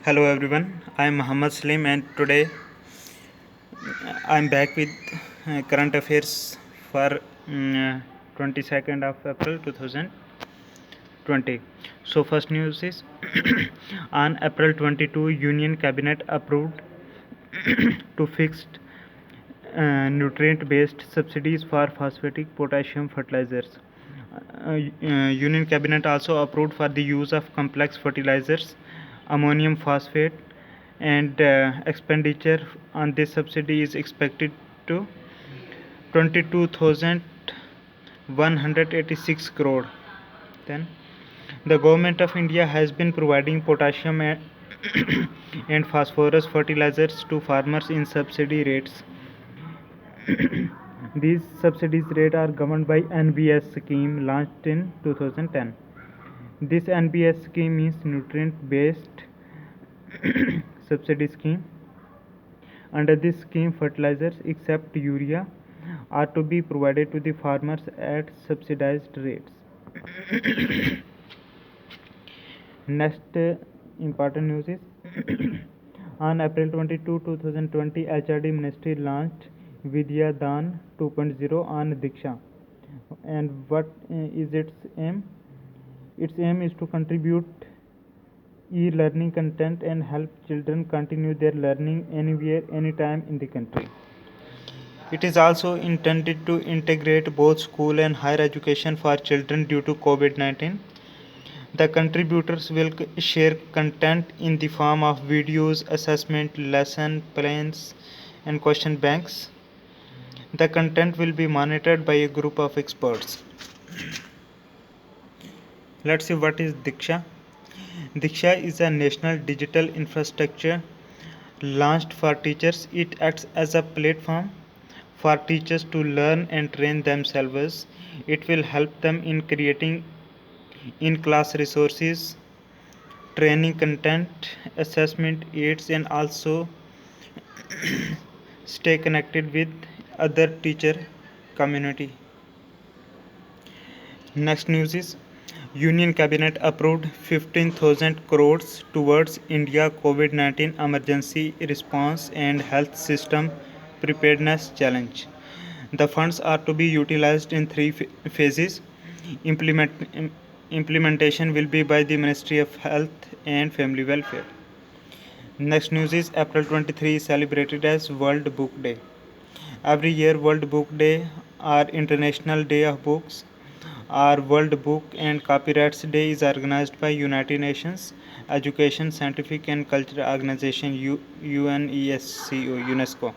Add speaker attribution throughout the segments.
Speaker 1: Hello everyone, I am Muhammad Salim and today I am back with current affairs for 22nd of April 2020. So first news is on April 22 Union Cabinet approved to fixed nutrient based subsidies for phosphatic potassium fertilizers. Union Cabinet also approved for the use of complex fertilizers, ammonium phosphate, and expenditure on this subsidy is expected to 22,186 crore. Then the government of India has been providing potassium and phosphorus fertilizers to farmers in subsidy rates. These subsidies rates are governed by NBS scheme launched in 2010. This NBS scheme is nutrient based subsidy scheme. Under this scheme, fertilizers except urea are to be provided to the farmers at subsidized rates. Next important news is on April 22, 2020, HRD Ministry launched Vidya Dan 2.0 on Diksha. And what is its aim? Its aim is to contribute e-learning content and help children continue their learning anywhere, anytime in the country. It is also intended to integrate both school and higher education for children due to COVID-19. The contributors will share content in the form of videos, assessment, lesson plans, and question banks. The content will be monitored by a group of experts. Let's see what is Diksha. Diksha is a national digital infrastructure launched for teachers. It acts as a platform for teachers to learn and train themselves. It will help them in creating in-class resources, training content, assessment aids, and also stay connected with other teacher community. Next news is Union Cabinet approved 15,000 crores towards India COVID-19 emergency response and health system preparedness challenge. The funds are to be utilized in three phases. Implementation will be by the Ministry of Health and Family Welfare. Next news is April 23 is celebrated as World Book Day. Every year World Book Day or International Day of Books our World Book and Copyrights Day is organized by United Nations Education, Scientific and Cultural Organization UNESCO.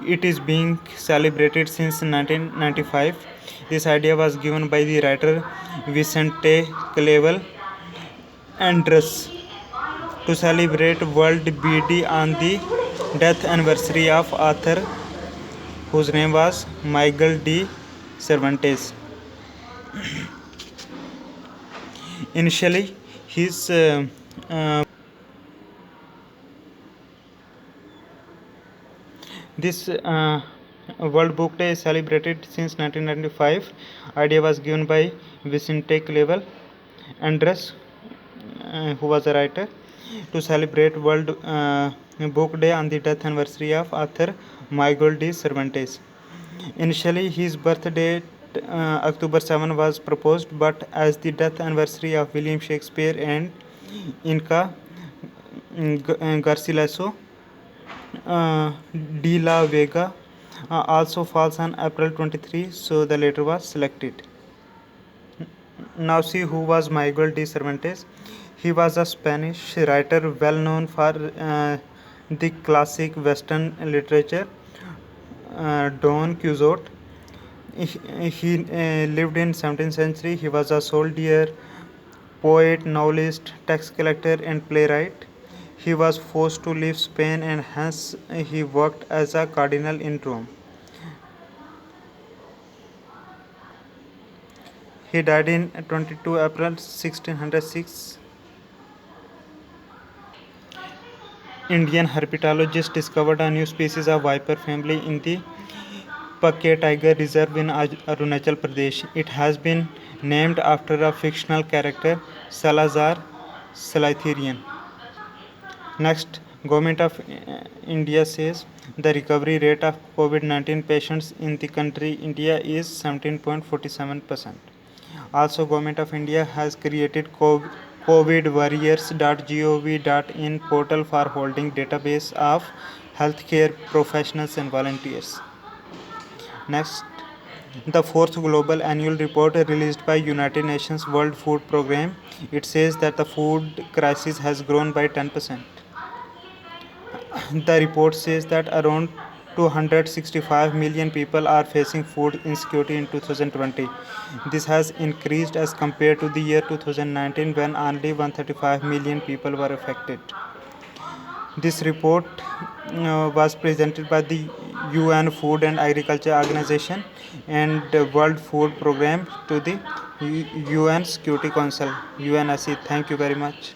Speaker 1: It is being celebrated since 1995. This idea was given by the writer Vicente Clavel Andres to celebrate World BD on the death anniversary of author whose name was Miguel de Cervantes. Initially, his this World Book Day is celebrated since 1995. Idea was given by Vicente Clavel Andres, who was a writer, to celebrate World Book Day on the death anniversary of author Miguel de Cervantes. Initially, his birthday October 7 was proposed, but as the death anniversary of William Shakespeare and Inca Garcilaso de la Vega also falls on April 23, so the later was selected. Now see who was Miguel de Cervantes. He was a Spanish writer well known for the classic Western literature, Don Quixote. He lived in 17th century. He was a soldier, poet, novelist, tax collector, and playwright. He was forced to leave Spain and hence he worked as a cardinal in Rome. He died in 22 April 1606. Indian herpetologists discovered a new species of viper family in the Pakke Tiger Reserve in Arunachal Pradesh. It has been named after a fictional character, Salazar Slitherian. Next, Government of India says the recovery rate of COVID-19 patients in the country India is 17.47%. Also, Government of India has created covidwarriors.gov.in portal for holding database of healthcare professionals and volunteers. Next, the fourth global annual report released by United Nations World Food Programme, it says that the food crisis has grown by 10%. The report says that around 265 million people are facing food insecurity in 2020. This has increased as compared to the year 2019 when only 135 million people were affected. This report was presented by the UN Food and Agriculture Organization and the World Food Programme to the UN Security Council, UNSC. Thank you very much.